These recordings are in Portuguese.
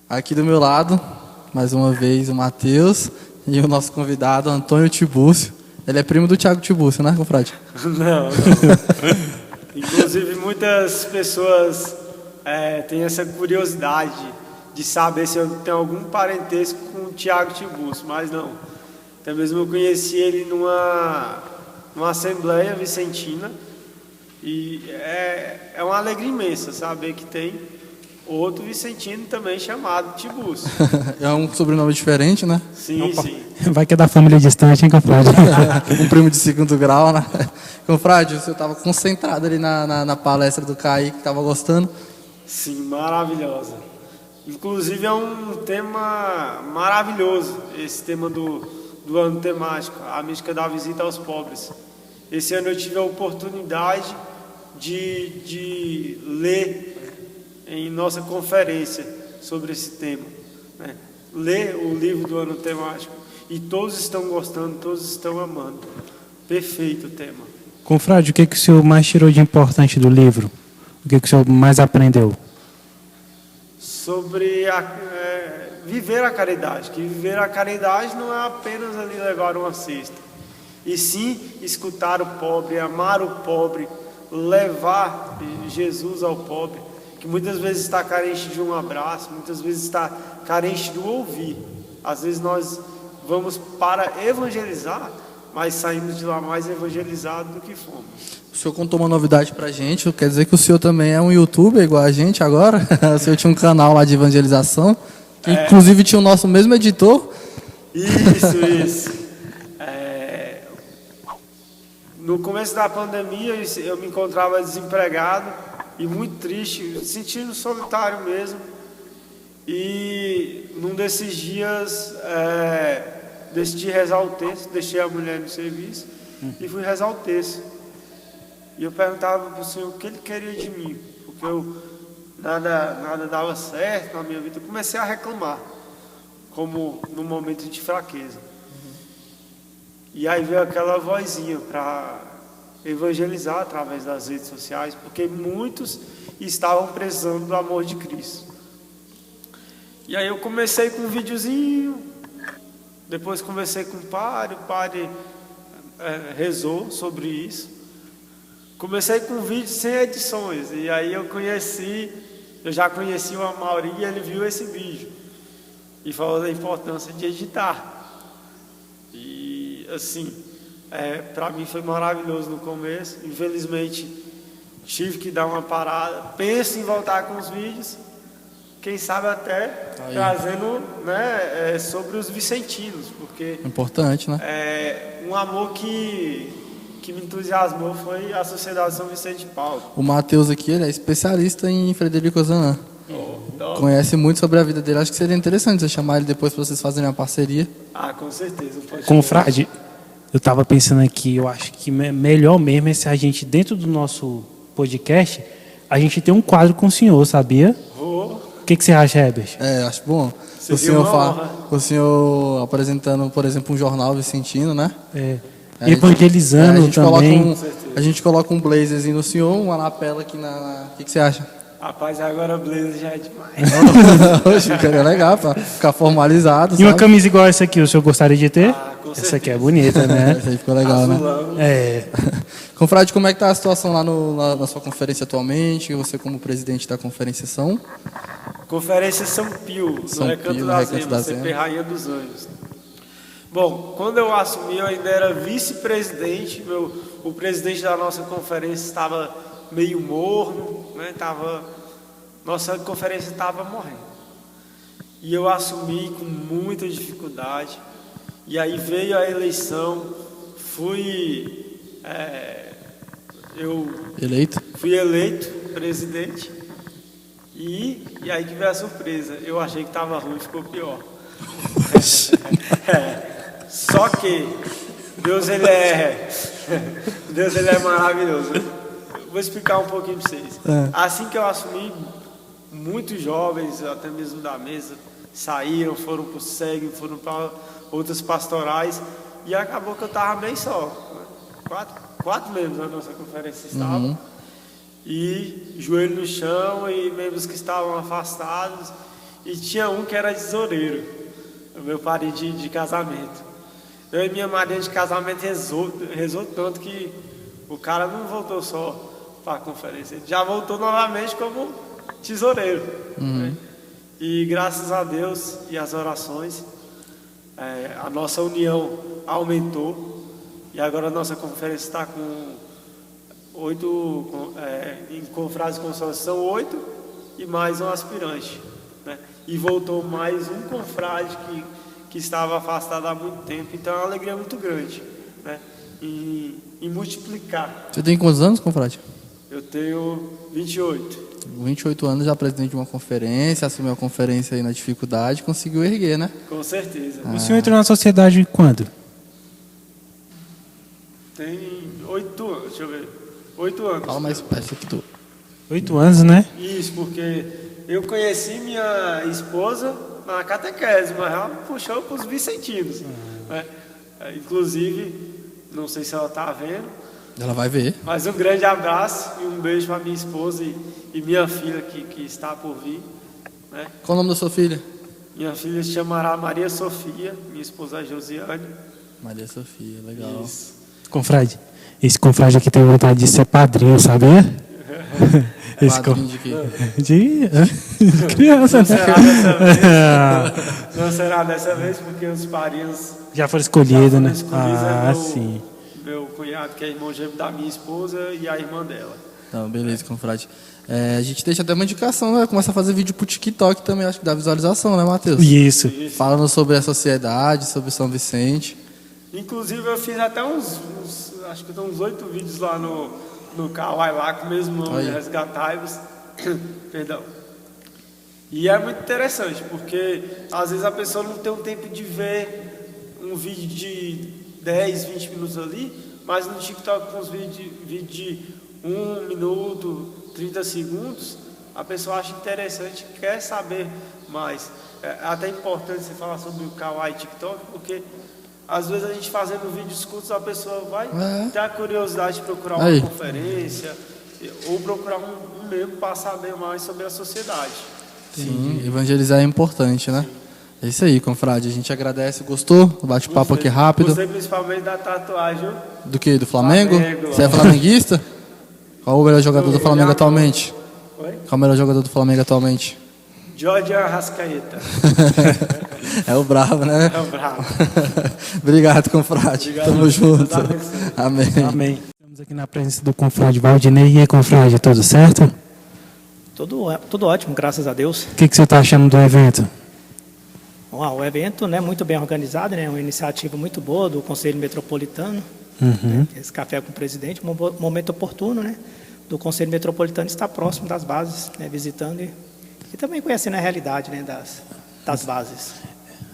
Aqui do meu lado, mais uma vez, o Matheus e o nosso convidado, Antônio Tibúrcio. Ele é primo do Thiago Tibúrcio, né, confrade? Não. Inclusive, muitas pessoas têm essa curiosidade de saber se eu tenho algum parentesco com o Thiago Tibúrcio, mas não. Até mesmo eu conheci ele numa assembleia vicentina e é uma alegria imensa saber que tem outro vicentino também chamado Tibúrcio. É um sobrenome diferente, né? Sim, sim. Vai que é da família distante, hein, confrade? Um primo de segundo grau, né? Confrade, você estava concentrado ali na palestra do Caí, que estava gostando? Sim, maravilhosa. Inclusive é um tema maravilhoso, esse tema do ano temático, a mística da visita aos pobres. Esse ano eu tive a oportunidade de ler em nossa conferência sobre esse tema, né? Ler o livro do ano temático e todos estão gostando, todos estão amando. Perfeito o tema. Confrade, o que o senhor mais tirou de importante do livro? O que o senhor mais aprendeu? Sobre viver a caridade, que viver a caridade não é apenas ali levar uma cesta, e sim escutar o pobre, amar o pobre, levar Jesus ao pobre, que muitas vezes está carente de um abraço, muitas vezes está carente do ouvir. Às vezes nós vamos para evangelizar, mas saímos de lá mais evangelizados do que fomos. O senhor contou uma novidade pra gente, quer dizer que o senhor também é um youtuber igual a gente agora? O senhor tinha um canal lá de evangelização, que inclusive tinha o nosso mesmo editor. Isso. No começo da pandemia eu me encontrava desempregado e muito triste, sentindo solitário mesmo. E num desses dias decidi rezar o texto, deixei a mulher no serviço e fui rezar o texto. E eu perguntava para o Senhor o que Ele queria de mim, porque nada dava certo na minha vida. Eu comecei a reclamar, como num momento de fraqueza. E aí veio aquela vozinha para evangelizar através das redes sociais, porque muitos estavam precisando do amor de Cristo. E aí eu comecei com um videozinho, depois conversei com o padre rezou sobre isso. Comecei com um vídeo sem edições, e aí eu já conheci o Amaury e ele viu esse vídeo e falou da importância de editar. E assim, para mim foi maravilhoso no começo. Infelizmente tive que dar uma parada. Penso em voltar com os vídeos, quem sabe até trazendo, né, sobre os vicentinos, porque importante, né? Um amor que me entusiasmou foi a Sociedade São Vicente de Paulo. O Matheus aqui, ele é especialista em Frederico Ozanam. Conhece muito sobre a vida dele. Acho que seria interessante você chamar ele depois para vocês fazerem uma parceria. Com certeza. Confrade, eu estava pensando aqui, eu acho que melhor mesmo é se a gente, dentro do nosso podcast, a gente tem um quadro com o senhor, sabia? O que você acha, Herbert? Acho bom. O senhor apresentando, por exemplo, um jornal vicentino, né? Evangelizando também. A gente coloca um blazerzinho no senhor, uma lapela aqui na... O que você acha? Rapaz, agora blazer já é demais. Hoje ficaria legal pra ficar formalizado. E uma camisa igual essa aqui, o senhor gostaria de ter? Com essa aqui é bonita, né? Essa aí ficou legal, azulão, né? Confrade, como é que tá a situação lá na sua conferência atualmente? Você como presidente da Conferência São? Conferência São Pio, no Recanto das Emas, CP Rainha dos Anjos. Bom, quando eu assumi, eu ainda era vice-presidente. O presidente da nossa conferência estava meio morno, né? Nossa conferência estava morrendo. E eu assumi com muita dificuldade. E aí veio a eleição, fui eleito presidente. E aí que veio a surpresa. Eu achei que estava ruim, ficou pior. Só que Deus ele é maravilhoso. Vou explicar um pouquinho para vocês. Assim que eu assumi, muitos jovens, até mesmo da mesa, saíram, foram para o SEG, foram para outras pastorais, e acabou que eu estava bem só. Quatro membros da nossa conferência estavam, e joelho no chão, e membros que estavam afastados, e tinha um que era tesoureiro, o meu padrinho de casamento. Eu e minha madrinha de casamento rezou tanto que o cara não voltou só para a conferência, ele já voltou novamente como tesoureiro. Né? E graças a Deus e as orações, a nossa união aumentou e agora a nossa conferência está com 8, em confrades de consolação, 8 e mais um aspirante. Né? E voltou mais um confrade que estava afastado há muito tempo, então é uma alegria muito grande, né? em multiplicar. Você tem quantos anos, confrade? Eu tenho 28. 28 anos, já presidente de uma conferência, assumiu a conferência aí na dificuldade, conseguiu erguer, né? Com certeza. O senhor entrou na sociedade quando? Tem 8 anos, deixa eu ver. 8 anos. Fala mais perto que tu. 8 anos, né? Isso, porque eu conheci minha esposa na catequese, mas ela puxou para os vicentinos. Né? Inclusive, não sei se ela está vendo, Ela vai ver. mas um grande abraço e um beijo para minha esposa e minha filha que está por vir. Né? Qual o nome da sua filha? Minha filha se chamará Maria Sofia, minha esposa é Josiane. Maria Sofia, legal. Isso. Confrade. Esse confrade aqui tem vontade de ser padrinho, sabia? Esse Padrinho de quê? de criança, né? Não será dessa vez, porque os padrinhos Já foram escolhidos, né? é Sim. meu cunhado, que é irmão gêmeo da minha esposa, e a irmã dela. Então, beleza, confrade. A gente deixa até uma indicação, né? Começa a fazer vídeo pro TikTok também, acho que dá visualização, né, Matheus? Isso. Falando sobre a sociedade, sobre São Vicente. Inclusive eu fiz até acho que tem uns 8 vídeos lá no Kawaii lá com o mesmo nome, Aí. Resgatai-vos. Perdão. E é muito interessante, porque às vezes a pessoa não tem um tempo de ver um vídeo de 10, 20 minutos ali, mas no TikTok com os vídeos de 1 minuto, 30 segundos, a pessoa acha interessante, quer saber mais. É até importante você falar sobre o Kawaii TikTok, porque às vezes a gente fazendo vídeos curtos, a pessoa vai ter a curiosidade de procurar uma conferência ou procurar um membro para saber mais sobre a sociedade. Sim, evangelizar é importante, né? É isso aí, confrade. A gente agradece. Gostou? Bate-papo aqui rápido. Gostei principalmente da tatuagem. Do que? Do Flamengo? Flamengo. Você é flamenguista? Qual o melhor jogador do Flamengo atualmente? Oi? Qual o melhor jogador do Flamengo atualmente? Jorge Arrascaeta. É o bravo, né? É o bravo. Obrigado, confrade. Obrigado. Tamo junto. Deus abençoe. Amém. Amém. Estamos aqui na presença do confrade Valdinei. E aí, confrade, tudo certo? Tudo ótimo, graças a Deus. O que você está achando do evento? O evento, né, muito bem organizado, né, uma iniciativa muito boa do Conselho Metropolitano. Uhum. Esse café com o presidente, um momento oportuno, né, do Conselho Metropolitano estar próximo das bases, né, visitando e também conhecendo a realidade, né, das bases.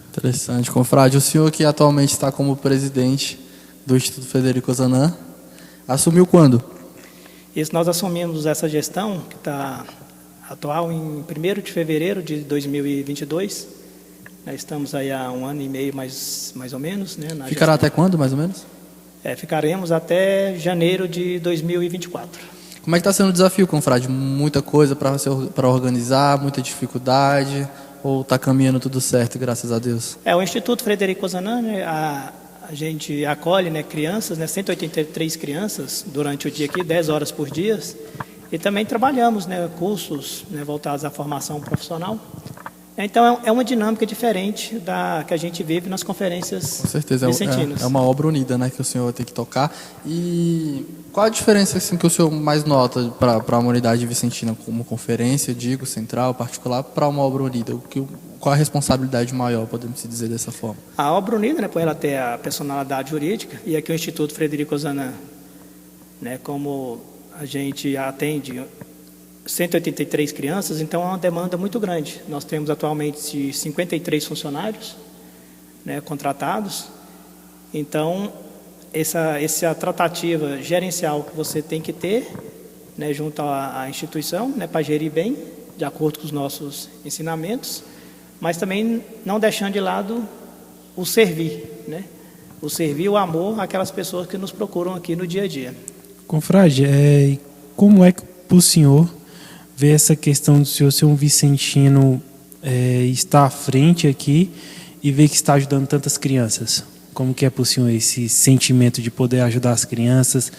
Interessante, confrade. O senhor que atualmente está como presidente do Instituto Frederico Ozanam, assumiu quando? Isso, nós assumimos essa gestão, que está atual em 1º de fevereiro de 2022. Nós estamos aí há 1 ano e meio, mais ou menos. Né, na Ficará gestão. até quando, mais ou menos? Ficaremos até janeiro de 2024. Como é que está sendo o desafio, confrade? Muita coisa para organizar, muita dificuldade? Ou está caminhando tudo certo, graças a Deus? O Instituto Frederico Ozanam, né, a gente acolhe, né, crianças, né, 183 crianças durante o dia aqui, 10 horas por dia. E também trabalhamos, né, cursos, né, voltados à formação profissional. Então é uma dinâmica diferente da que a gente vive nas conferências Com certeza, vicentinas. é uma obra unida, né, que o senhor tem que tocar. E qual a diferença assim, que o senhor mais nota para a humanidade vicentina, como conferência, digo, central, particular, para uma obra unida? Qual a responsabilidade maior, podemos dizer dessa forma? A obra unida, né, por ela ter a personalidade jurídica, e aqui o Instituto Frederico Ozanam, né, como a gente atende 183 crianças, então é uma demanda muito grande. Nós temos atualmente 53 funcionários, né, contratados. Então, essa tratativa gerencial que você tem que ter, né, junto à instituição, né, para gerir bem, de acordo com os nossos ensinamentos, mas também não deixando de lado o servir, né? O servir, o amor àquelas pessoas que nos procuram aqui no dia a dia. Confrade, como é que o senhor vê essa questão do senhor ser um vicentino estar à frente aqui e ver que está ajudando tantas crianças? Como que é para o senhor esse sentimento de poder ajudar as crianças,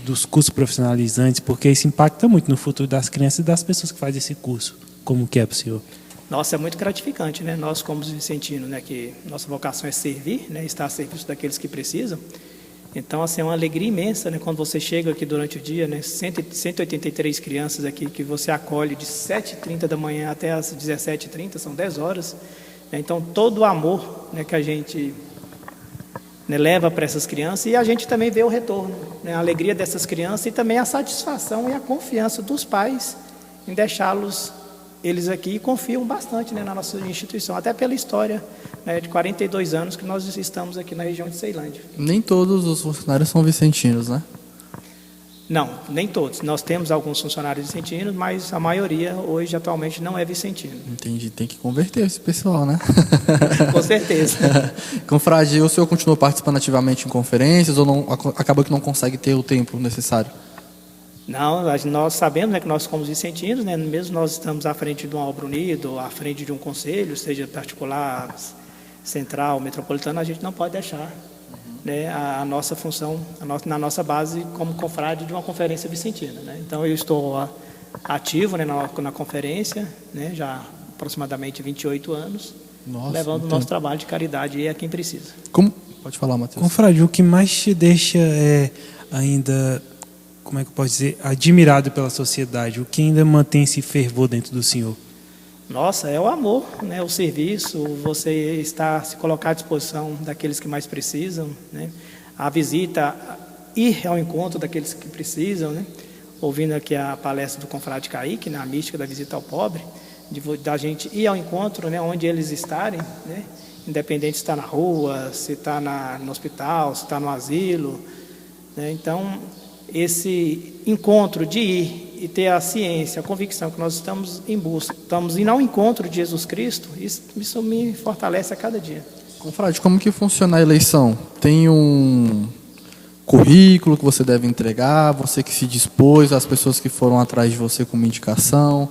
dos cursos profissionalizantes, porque isso impacta muito no futuro das crianças e das pessoas que fazem esse curso. Como que é para o senhor? Nossa, é muito gratificante, né? Nós, como vicentinos, né, que nossa vocação é servir, né, estar a serviço daqueles que precisam. Então, assim, é uma alegria imensa, né, quando você chega aqui durante o dia, né, 183 crianças aqui que você acolhe de 7h30 da manhã até as 17h30, são 10 horas. Né? Então, todo o amor, né, que a gente, né, leva para essas crianças, e a gente também vê o retorno, né, a alegria dessas crianças e também a satisfação e a confiança dos pais em deixá-los eles aqui, confiam bastante, né, na nossa instituição, até pela história, né, de 42 anos que nós estamos aqui na região de Ceilândia. Nem todos os funcionários são vicentinos, né? Não, nem todos. Nós temos alguns funcionários vicentinos, mas a maioria hoje atualmente não é vicentino. Entendi, tem que converter esse pessoal, né? Com certeza. Confrade, o senhor continuou participando ativamente em conferências ou não, acabou que não consegue ter o tempo necessário? Não, nós sabemos, né, que nós somos vicentinos, né, mesmo nós estamos à frente de uma obra unida, ou à frente de um conselho, seja particular, central, metropolitano, a gente não pode deixar, né, a nossa função, na nossa base como confrade de uma conferência vicentina. Né? Então eu estou ativo, né, na conferência, né, já há aproximadamente 28 anos, levando o nosso trabalho de caridade a quem precisa. Como? Pode falar, Matheus. Confrade, o que mais te deixa ainda, como é que eu posso dizer, admirado pela sociedade? O que ainda mantém esse fervor dentro do senhor? Nossa, é o amor, né? O serviço, você se colocar à disposição daqueles que mais precisam, né? A visita, ir ao encontro daqueles que precisam, né? Ouvindo aqui a palestra do confrade Kaique, né? A mística da visita ao pobre, da gente ir ao encontro, né? Onde eles estarem, né? Independente se está na rua, se está no hospital, se está no asilo, né? Então, esse encontro de ir e ter a ciência, a convicção que nós estamos em busca, estamos indo ao encontro de Jesus Cristo, isso me fortalece a cada dia. Confrade, como que funciona a eleição? Tem um currículo que você deve entregar, você que se dispôs, as pessoas que foram atrás de você com uma indicação?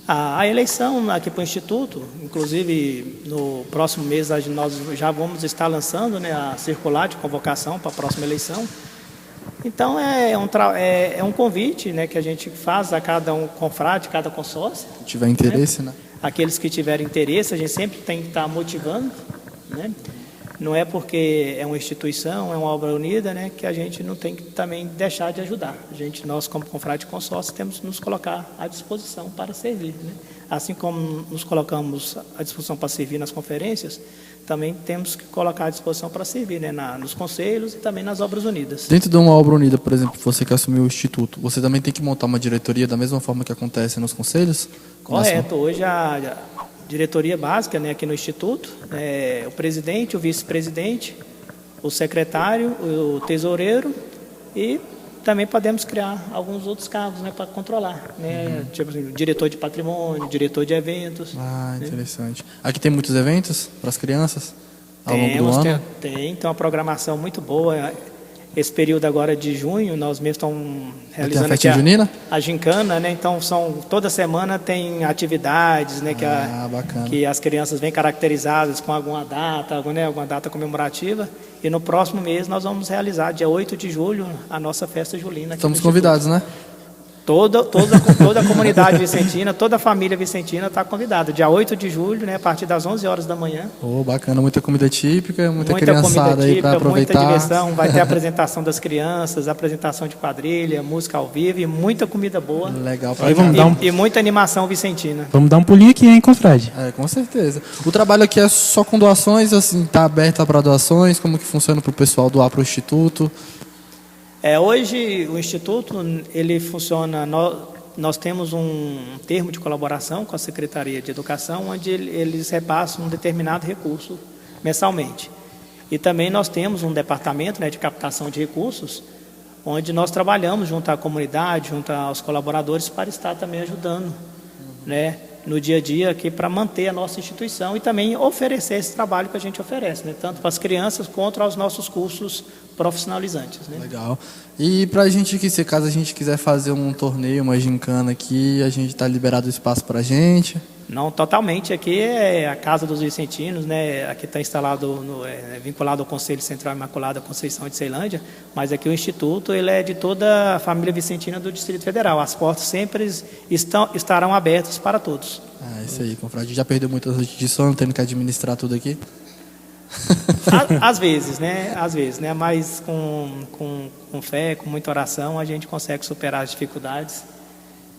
A eleição aqui para o Instituto, inclusive no próximo mês nós já vamos estar lançando, né, a circular de convocação para a próxima eleição. Então é um convite, né, que a gente faz a cada um confrade, cada consórcio. Se tiver interesse, né? Aqueles que tiverem interesse, a gente sempre tem que estar motivando, né? Não é porque é uma instituição, é uma obra unida, né, que a gente não tem que também deixar de ajudar. Nós como confrade consórcio, temos que nos colocar à disposição para servir, né? Assim como nos colocamos à disposição para servir nas conferências, também temos que colocar à disposição para servir, né, nos conselhos e também nas obras unidas. Dentro de uma obra unida, por exemplo, você que assumiu o Instituto, você também tem que montar uma diretoria da mesma forma que acontece nos conselhos? Correto. Hoje a diretoria básica, né, aqui no Instituto, o presidente, o vice-presidente, o secretário, o tesoureiro e também podemos criar alguns outros cargos, né, para controlar, né, tipo assim, diretor de patrimônio, diretor de eventos. Ah, né? interessante. Aqui tem muitos eventos para as crianças ao longo do ano? Tem uma programação muito boa. Esse período agora de junho, nós mesmos estamos realizando aqui a gincana, né? Então toda semana tem atividades, né? Que as crianças vêm caracterizadas com alguma data, né? Alguma data comemorativa. E no próximo mês nós vamos realizar, dia 8 de julho, a nossa festa julina. Estamos convidados, né? Toda a comunidade vicentina, toda a família vicentina está convidada. Dia 8 de julho, né, a partir das 11 horas da manhã. Bacana, muita comida típica, muita criançada aí para aproveitar. Muita diversão, vai ter a apresentação das crianças, apresentação de quadrilha, música ao vivo e muita comida boa. Legal. E muita animação vicentina. Vamos dar um pulinho aqui, hein, confrade? Com certeza. O trabalho aqui é só com doações, assim, está aberto para doações? Como que funciona para o pessoal doar para o Instituto? Hoje o Instituto, ele funciona, nós temos um termo de colaboração com a Secretaria de Educação, onde eles repassam um determinado recurso mensalmente. E também nós temos um departamento, né, de captação de recursos, onde nós trabalhamos junto à comunidade, junto aos colaboradores, para estar também ajudando, né, no dia a dia aqui para manter a nossa instituição e também oferecer esse trabalho que a gente oferece, né, tanto para as crianças quanto aos nossos cursos profissionalizantes, né? Legal. E para a gente que, se caso a gente quiser fazer um torneio, uma gincana aqui, a gente está liberado o espaço para a gente? Não totalmente, aqui é a Casa dos Vicentinos, né? Aqui está instalado, vinculado ao Conselho Central Imaculada Conceição de Ceilândia, mas aqui o Instituto ele é de toda a família vicentina do Distrito Federal. As portas sempre estarão abertas para todos. Isso aí, confrade. Já perdeu muitas noites de sono tendo que administrar tudo aqui? Às vezes, né? Mas com fé, com muita oração, a gente consegue superar as dificuldades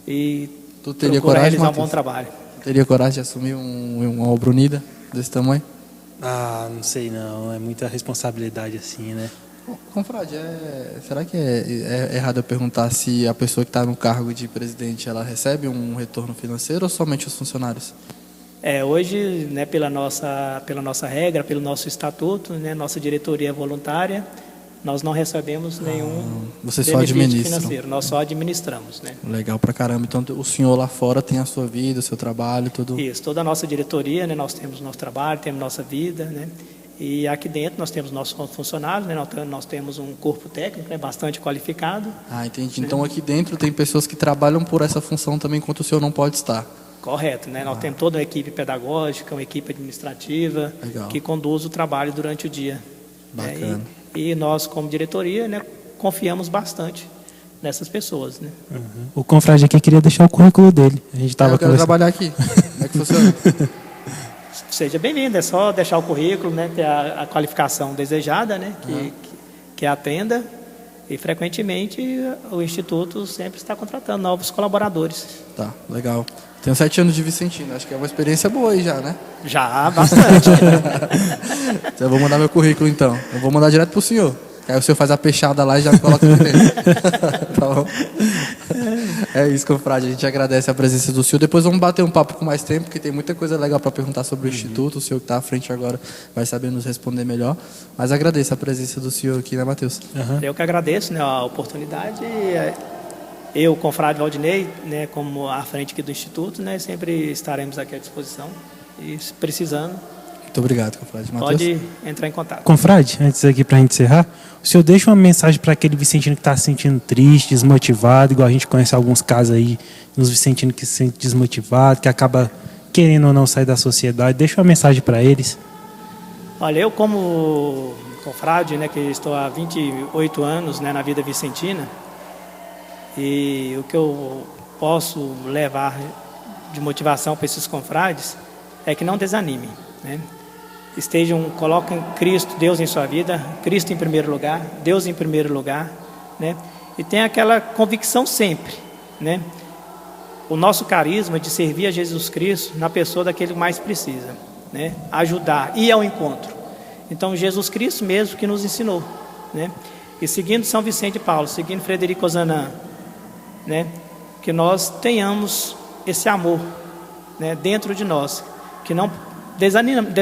e Tu teria procura coragem, realizar um Matheus? bom trabalho. Teria coragem de assumir uma obra unida desse tamanho? Ah, não sei não, é muita responsabilidade assim, né? Confrade, será que é errado eu perguntar se a pessoa que está no cargo de presidente ela recebe um retorno financeiro ou somente os funcionários? Hoje, né, pela nossa regra, pelo nosso estatuto, né, nossa diretoria é voluntária, nós não recebemos nenhum Você só benefício administra. financeiro, nós só administramos, né? Legal pra caramba. Então o senhor lá fora tem a sua vida, o seu trabalho, tudo. Isso, toda a nossa diretoria, né, nós temos nosso trabalho, temos nossa vida, né? E aqui dentro nós temos nossos funcionários, né? Nós temos um corpo técnico, né, bastante qualificado. Ah, entendi. Então aqui dentro tem pessoas que trabalham por essa função também, enquanto o senhor não pode estar. Correto, né? Nós temos toda uma equipe pedagógica, uma equipe administrativa, Legal. que conduz o trabalho durante o dia. Bacana. Né? E nós, como diretoria, né, confiamos bastante nessas pessoas, né? O confrade aqui queria deixar o currículo dele. A gente estava Eu quero trabalhar aqui. Como é que funciona? Seja bem-vindo, é só deixar o currículo, né, ter a qualificação desejada, né, que atenda, e frequentemente o Instituto sempre está contratando novos colaboradores. Tá, legal. Tenho 7 anos de Vicentino, acho que é uma experiência boa aí já, né? Já, bastante. Eu vou mandar meu currículo então. Eu vou mandar direto pro senhor. Aí o senhor faz a peixada lá e já coloca aqui dentro. Tá bom? É isso, confrade. A gente agradece a presença do senhor. Depois vamos bater um papo com mais tempo, porque tem muita coisa legal para perguntar sobre o Instituto. O senhor que está à frente agora vai saber nos responder melhor. Mas agradeço a presença do senhor aqui, né, Matheus? Eu que agradeço, né, a oportunidade. Eu, o confrade Valdinei, né, como à frente aqui do Instituto, né, sempre estaremos aqui à disposição. E se precisando, Muito obrigado, confrade. Matheus? pode entrar em contato. Confrade, antes aqui para a gente encerrar, o senhor deixa uma mensagem para aquele vicentino que está se sentindo triste, desmotivado, igual a gente conhece alguns casos aí, nos vicentinos que se sente desmotivado, que acaba querendo ou não sair da sociedade. Deixa uma mensagem para eles. Olha, eu como confrade, né, que estou há 28 anos, né, na vida vicentina, e o que eu posso levar de motivação para esses confrades é que não desanimem, né? Coloquem Cristo, Deus em sua vida, Cristo em primeiro lugar, Deus em primeiro lugar, né? E tenha aquela convicção sempre, né? O nosso carisma de servir a Jesus Cristo na pessoa daquele que mais precisa, né? Ajudar, ir ao encontro. Então, Jesus Cristo mesmo que nos ensinou, né? E seguindo São Vicente de Paulo, seguindo Frederico Ozanam, né? Que nós tenhamos esse amor, né, dentro de nós, que não desanimemos,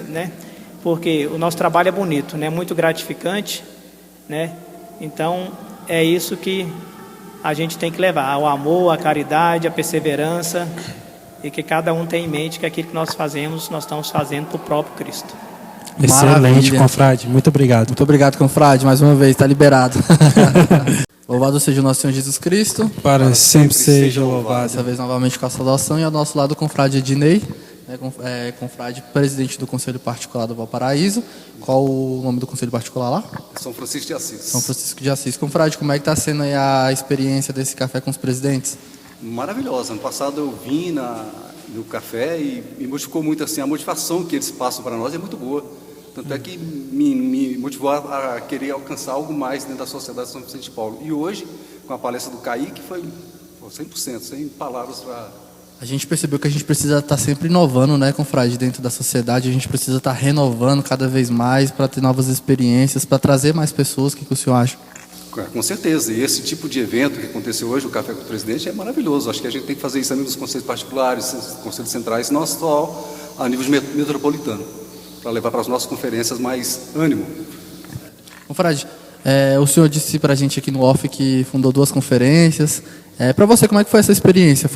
né? Porque o nosso trabalho é bonito, né? Muito gratificante, né? Então é isso que a gente tem que levar: o amor, a caridade, a perseverança, e que cada um tenha em mente que aquilo que nós fazemos, nós estamos fazendo para o próprio Cristo. Excelente, Maravilha. confrade. Muito obrigado. Muito obrigado, confrade. Mais uma vez, está liberado. Louvado seja o nosso Senhor Jesus Cristo. Para sempre seja louvado. Dessa vez novamente com a saudação. E ao nosso lado o confrade Ednei, né, confrade presidente do Conselho Particular do Valparaíso. Qual o nome do Conselho Particular lá? São Francisco de Assis. São Francisco de Assis. Confrade, como é que está sendo aí a experiência desse café com os presidentes? Maravilhosa. Ano passado eu vim no café e me motivou muito assim. A motivação que eles passam para nós é muito boa. Tanto é que me motivou a querer alcançar algo mais dentro da Sociedade de São Vicente de Paulo. E hoje, com a palestra do Kaique, foi 100%, sem palavras para... A gente percebeu que a gente precisa estar sempre inovando, né, confrade, dentro da sociedade. A gente precisa estar renovando cada vez mais para ter novas experiências, para trazer mais pessoas. O que o senhor acha? Com certeza. E esse tipo de evento que aconteceu hoje, o Café com o Presidente, é maravilhoso. Acho que a gente tem que fazer isso também nos conselhos particulares, conselhos centrais, não só a nível metropolitano, para levar para as nossas conferências mais ânimo. Confrade, o senhor disse para a gente aqui no off que fundou 2 conferências. Para você, como é que foi essa experiência?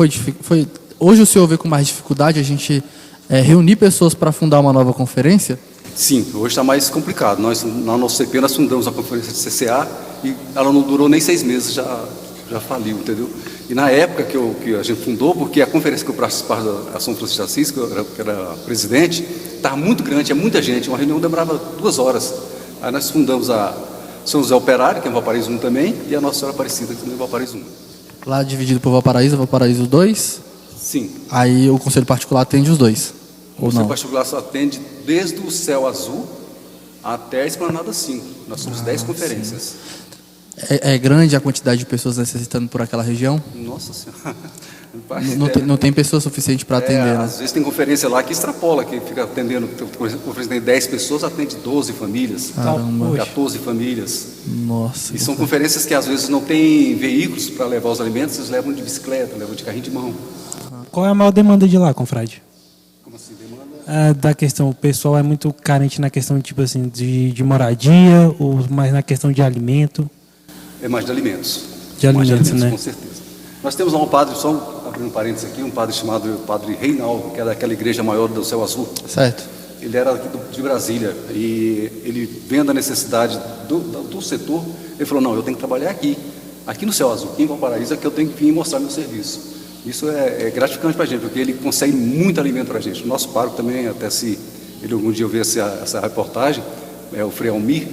Hoje o senhor vê com mais dificuldade a gente reunir pessoas para fundar uma nova conferência? Sim, hoje está mais complicado. Nós, na nossa CP, nós fundamos a conferência de CCA e ela não durou nem 6 meses, já faliu, entendeu? E na época que a gente fundou, porque a conferência que eu participava da São Francisco de Assis, que eu era presidente, estava muito grande, é muita gente, uma reunião demorava 2 horas. Aí nós fundamos a São José Operário, que é em Valparaíso 1 também, e a Nossa Senhora Aparecida, que também é em Valparaíso 1. Lá dividido por Valparaíso 2? Sim. Aí o Conselho Particular atende os dois? O Conselho Particular só atende desde o Céu Azul até a Esplanada 5. Nós somos 10 conferências. É grande a quantidade de pessoas necessitando por aquela região? Nossa Senhora. Não tem pessoa suficiente para atender, né? Às vezes tem conferência lá que extrapola, que fica atendendo, conferência tem 10 pessoas, atende 12 famílias, Caramba. 14 famílias. Nossa. E são conferências que às vezes não tem veículos para levar os alimentos, eles levam de bicicleta, levam de carrinho de mão. Qual é a maior demanda de lá, confrade? Como assim, demanda? Da questão, o pessoal é muito carente na questão tipo assim, de moradia, ou mais na questão de alimento? É mais de alimentos. De alimentos, né? Com certeza. Nós temos lá um padre, só abrindo um parênteses aqui, um padre chamado Padre Reinaldo, que é daquela igreja maior do Céu Azul. Certo. Ele era aqui de Brasília e ele vendo a necessidade do setor, ele falou, não, eu tenho que trabalhar aqui no Céu Azul, aqui em Valparaíso, é que eu tenho que vir mostrar meu serviço. Isso é gratificante para a gente, porque ele consegue muito alimento para a gente. O nosso pároco também, até se ele algum dia ouvir essa reportagem, o Frei Almir,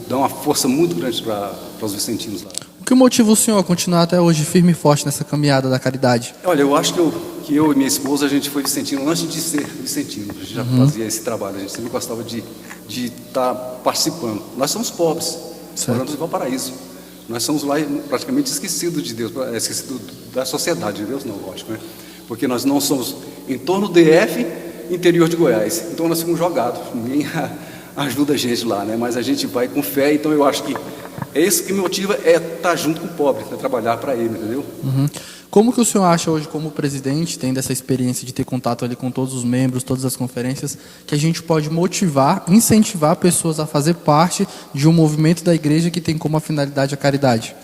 dá uma força muito grande para os vicentinos lá. O que motiva o senhor a continuar até hoje firme e forte nessa caminhada da caridade? Olha, eu acho que eu e minha esposa, a gente foi vicentino antes de ser vicentino. A gente já fazia esse trabalho, a gente sempre gostava de estar participando. Nós somos pobres, moramos em Valparaíso. Nós somos lá praticamente esquecidos de Deus, esquecidos da sociedade de Deus, não, lógico, né? Porque nós não somos em torno do DF, interior de Goiás. Então nós ficamos jogados, ninguém ajuda a gente lá, né? Mas a gente vai com fé, então eu acho que é isso que me motiva, é estar junto com o pobre, é trabalhar para ele, entendeu? Uhum. Como que o senhor acha hoje, como presidente, tendo essa experiência de ter contato ali com todos os membros, todas as conferências, que a gente pode motivar, incentivar pessoas a fazer parte de um movimento da igreja que tem como finalidade a caridade?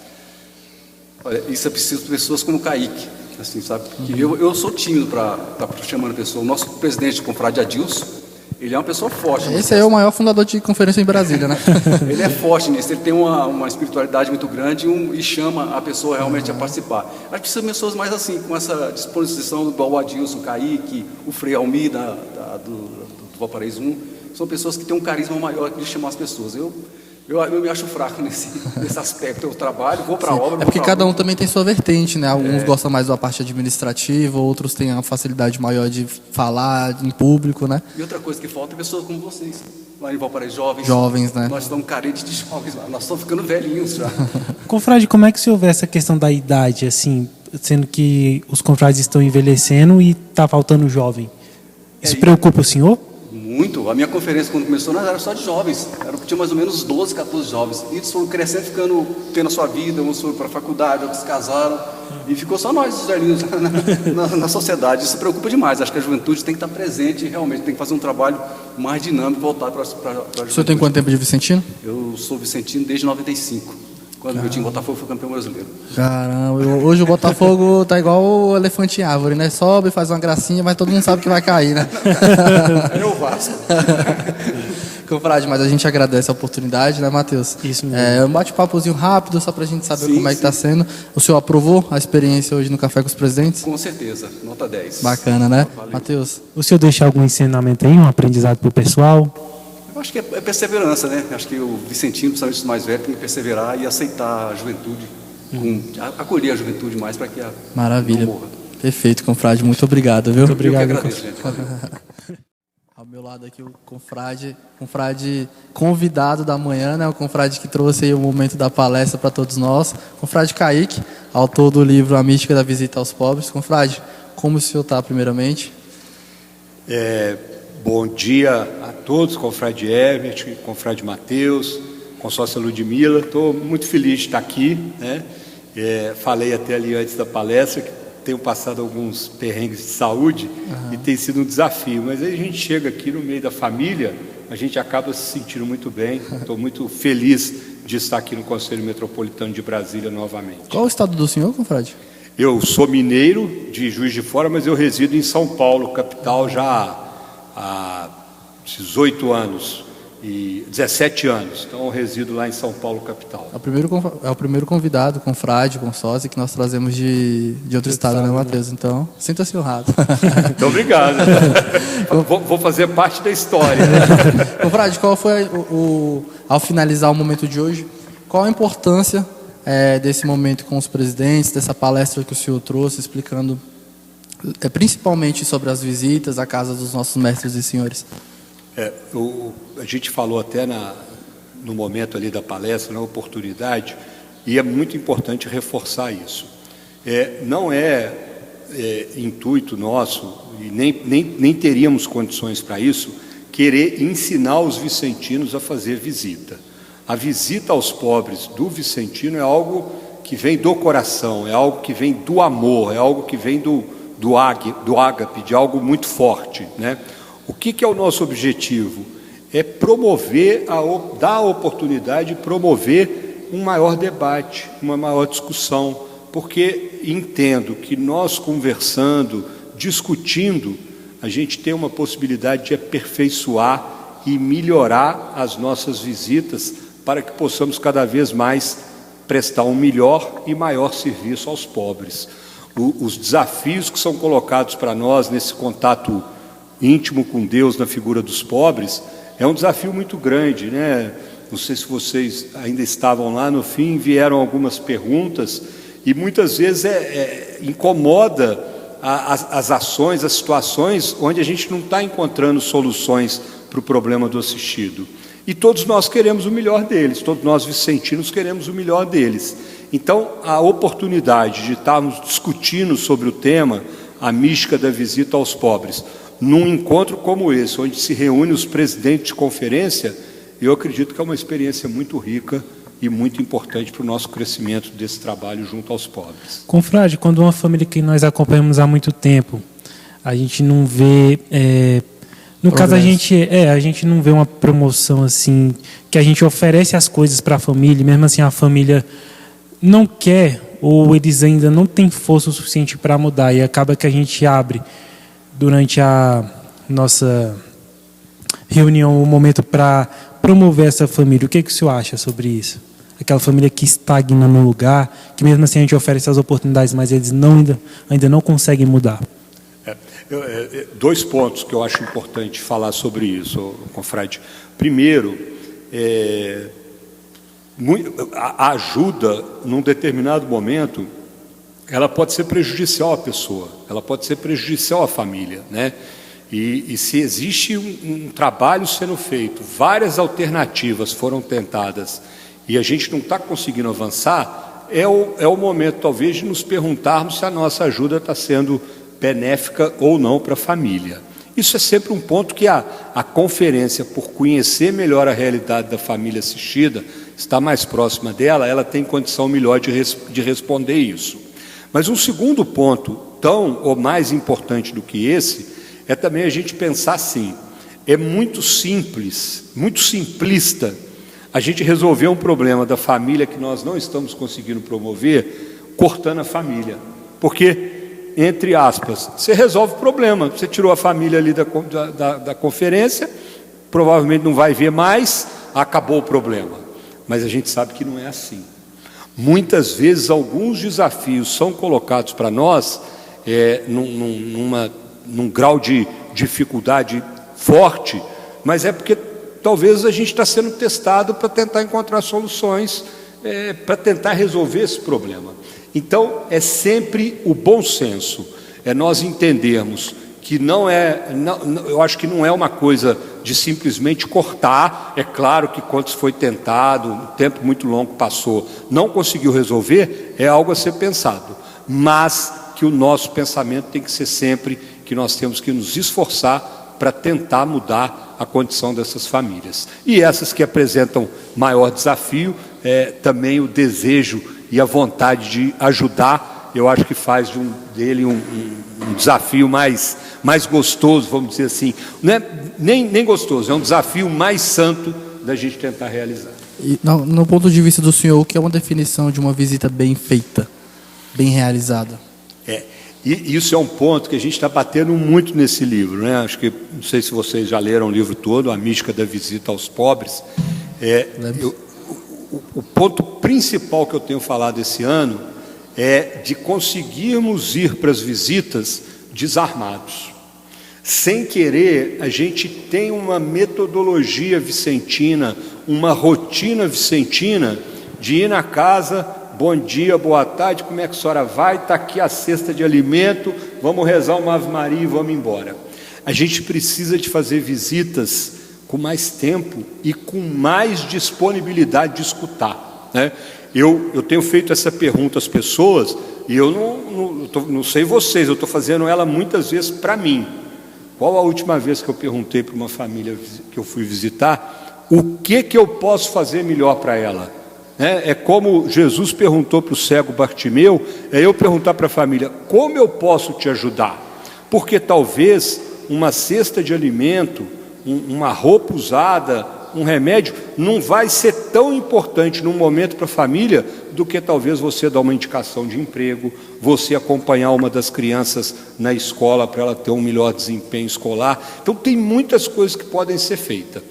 Olha, isso é preciso de pessoas como o Kaique, assim, sabe? Que eu sou tímido para chamando pessoa. O nosso presidente, o confrade Adilson, ele é uma pessoa forte. Esse é o maior fundador de conferência em Brasília, né? Ele é forte nisso, ele tem uma espiritualidade muito grande e chama a pessoa realmente a participar. Acho que precisa de pessoas mais assim, com essa disposição, igual o Adilson, o Kaique, o Frei Almir do Valparaíso 1. São pessoas que têm um carisma maior de chamar as pessoas. Eu me acho fraco nesse aspecto. Eu trabalho, vou para a obra. É porque cada um também tem sua vertente, né? Alguns gostam mais da parte administrativa, outros têm a facilidade maior de falar em público, né? E outra coisa que falta é pessoas como vocês, lá em Valparaíso, jovens. Jovens, né? Nós estamos carentes de jovens lá, nós estamos ficando velhinhos já. Confrade, como é que o senhor vê essa questão da idade, assim, sendo que os confrades estão envelhecendo e está faltando jovem? Isso preocupa o senhor? Muito. A minha conferência, quando começou, nós era só de jovens. Tinha mais ou menos 12, 14 jovens. E eles foram crescendo, tendo a sua vida, uns foram para a faculdade, outros casaram. E ficou só nós, os velhinhos, na sociedade. Isso preocupa demais. Acho que a juventude tem que estar presente e realmente tem que fazer um trabalho mais dinâmico, voltar para a juventude. O senhor tem quanto tempo de vicentino? Eu sou vicentino desde 95. Quando meu time Botafogo foi campeão brasileiro. Caramba, hoje o Botafogo tá igual o elefante em árvore, né? Sobe, faz uma gracinha, mas todo mundo sabe que vai cair, né? É o Vasco. Confrade, mas a gente agradece a oportunidade, né, Matheus? Isso mesmo. Um bate-papozinho rápido, só pra gente saber como é que tá sendo. O senhor aprovou a experiência hoje no Café com os Presidentes? Com certeza, nota 10. Bacana, né? Matheus? O senhor deixa algum ensinamento aí, um aprendizado para o pessoal? Eu acho que é perseverança, né? Acho que o vicentino, principalmente os mais velhos, tem que perseverar e aceitar a juventude, acolher a juventude mais para que a Maravilha. não morra. Perfeito, confrade. Muito obrigado, viu? Muito obrigado. Eu que agradeço, gente. Ao meu lado aqui o confrade convidado da manhã, né? O confrade que trouxe aí o momento da palestra para todos nós. Confrade Kaique, autor do livro A Mística da Visita aos Pobres. Confrade, como o senhor está primeiramente? Bom dia a todos, confrade Herbert, confrade Matheus, consórcia Ludmila. Estou muito feliz de estar aqui, né? Falei até ali antes da palestra que tenho passado alguns perrengues de saúde e tem sido um desafio, mas aí a gente chega aqui no meio da família, a gente acaba se sentindo muito bem. Estou muito feliz de estar aqui no Conselho Metropolitano de Brasília novamente. Qual o estado do senhor, confrade? Eu sou mineiro de Juiz de Fora, mas eu resido em São Paulo, capital, já há 18 anos. e 17 anos. Então eu resido lá em São Paulo, capital. É o primeiro convidado, confrade, consórcio, que nós trazemos de outro estado, né, Matheus? Então, sinta-se honrado. Muito obrigado. Vou fazer parte da história. Confrade, qual foi, ao finalizar o momento de hoje, qual a importância desse momento com os presidentes, dessa palestra que o senhor trouxe, explicando principalmente sobre as visitas à casa dos nossos mestres e senhores? A gente falou até no momento ali da palestra, na oportunidade, e é muito importante reforçar isso. Não é intuito nosso, e nem teríamos condições para isso, querer ensinar os vicentinos a fazer visita. A visita aos pobres do vicentino é algo que vem do coração, é algo que vem do amor, é algo que vem do ágape, de algo muito forte, né? O que é o nosso objetivo? É promover, dar a oportunidade de promover um maior debate, uma maior discussão, porque entendo que nós conversando, discutindo, a gente tem uma possibilidade de aperfeiçoar e melhorar as nossas visitas para que possamos cada vez mais prestar um melhor e maior serviço aos pobres. Os desafios que são colocados para nós nesse contato íntimo com Deus na figura dos pobres é um desafio muito grande, né? Não sei se vocês ainda estavam lá, no fim vieram algumas perguntas e muitas vezes incomoda as ações, as situações onde a gente não está encontrando soluções para o problema do assistido. E todos nós queremos o melhor deles, todos nós vicentinos queremos o melhor deles. Então, a oportunidade de estarmos discutindo sobre o tema, a mística da visita aos pobres, num encontro como esse, onde se reúne os presidentes de conferência, eu acredito que é uma experiência muito rica e muito importante para o nosso crescimento desse trabalho junto aos pobres. Confrade, quando uma família que nós acompanhamos há muito tempo, a gente não vê... No caso, a gente não vê uma promoção assim, que a gente oferece as coisas para a família, e mesmo assim a família não quer, ou eles ainda não têm força o suficiente para mudar, e acaba que a gente abre, durante a nossa reunião, um momento para promover essa família. O que o senhor acha sobre isso? Aquela família que estagna no lugar, que mesmo assim a gente oferece as oportunidades, mas eles ainda não conseguem mudar. Dois pontos que eu acho importante falar sobre isso, confrade. Primeiro, a ajuda, num determinado momento, ela pode ser prejudicial à pessoa, ela pode ser prejudicial à família, né? E se existe um trabalho sendo feito, várias alternativas foram tentadas e a gente não está conseguindo avançar, é o momento, talvez, de nos perguntarmos se a nossa ajuda está sendo benéfica ou não para a família. Isso é sempre um ponto que a conferência, por conhecer melhor a realidade da família assistida, está mais próxima dela, ela tem condição melhor de responder isso. Mas um segundo ponto, tão ou mais importante do que esse, é também a gente pensar assim, é muito simples, muito simplista, a gente resolver um problema da família que nós não estamos conseguindo promover, cortando a família. Porque, entre aspas, você resolve o problema, você tirou a família ali da conferência, provavelmente não vai ver mais, acabou o problema. Mas a gente sabe que não é assim. Muitas vezes alguns desafios são colocados para nós num grau de dificuldade forte, mas é porque talvez a gente está sendo testado para tentar encontrar soluções, para tentar resolver esse problema. Então, é sempre o bom senso, é nós entendermos que eu acho que não é uma coisa de simplesmente cortar. É claro que quando foi tentado, um tempo muito longo passou, não conseguiu resolver, é algo a ser pensado. Mas que o nosso pensamento tem que ser sempre que nós temos que nos esforçar para tentar mudar a condição dessas famílias. E essas que apresentam maior desafio, também o desejo e a vontade de ajudar, eu acho que faz dele um desafio mais gostoso, vamos dizer assim. Não é nem gostoso, é um desafio mais santo da gente tentar realizar. E no ponto de vista do senhor, o que é uma definição de uma visita bem feita, bem realizada? E isso é um ponto que a gente está batendo muito nesse livro, né? Acho que, não sei se vocês já leram o livro todo, A Mística da Visita aos Pobres. O ponto principal que eu tenho falado esse ano é de conseguirmos ir para as visitas desarmados. Sem querer, a gente tem uma metodologia vicentina, uma rotina vicentina de ir na casa, bom dia, boa tarde, como é que a senhora vai? Está aqui a cesta de alimento, vamos rezar uma Ave Maria e vamos embora. A gente precisa de fazer visitas com mais tempo e com mais disponibilidade de escutar, né? Eu tenho feito essa pergunta às pessoas e eu não sei vocês, eu estou fazendo ela muitas vezes para mim. Qual a última vez que eu perguntei para uma família que eu fui visitar o que eu posso fazer melhor para ela? É como Jesus perguntou para o cego Bartimeu, é eu perguntar para a família, como eu posso te ajudar? Porque talvez uma cesta de alimento, uma roupa usada, um remédio, não vai ser tão importante num momento para a família do que talvez você dar uma indicação de emprego, você acompanhar uma das crianças na escola para ela ter um melhor desempenho escolar. Então tem muitas coisas que podem ser feitas.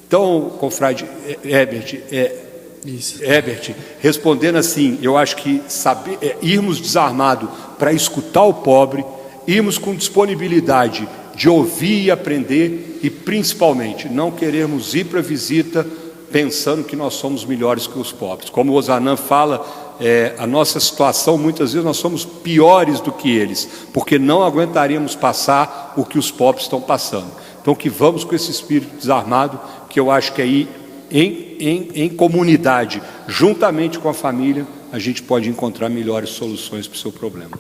Então, confrade Herbert, respondendo assim, eu acho que irmos desarmado para escutar o pobre, irmos com disponibilidade de ouvir e aprender e, principalmente, não queremos ir para a visita pensando que nós somos melhores que os pobres. Como o Ozanam fala, a nossa situação, muitas vezes, nós somos piores do que eles, porque não aguentaríamos passar o que os pobres estão passando. Então, que vamos com esse espírito desarmado, que eu acho que aí, em comunidade, juntamente com a família, a gente pode encontrar melhores soluções para o seu problema.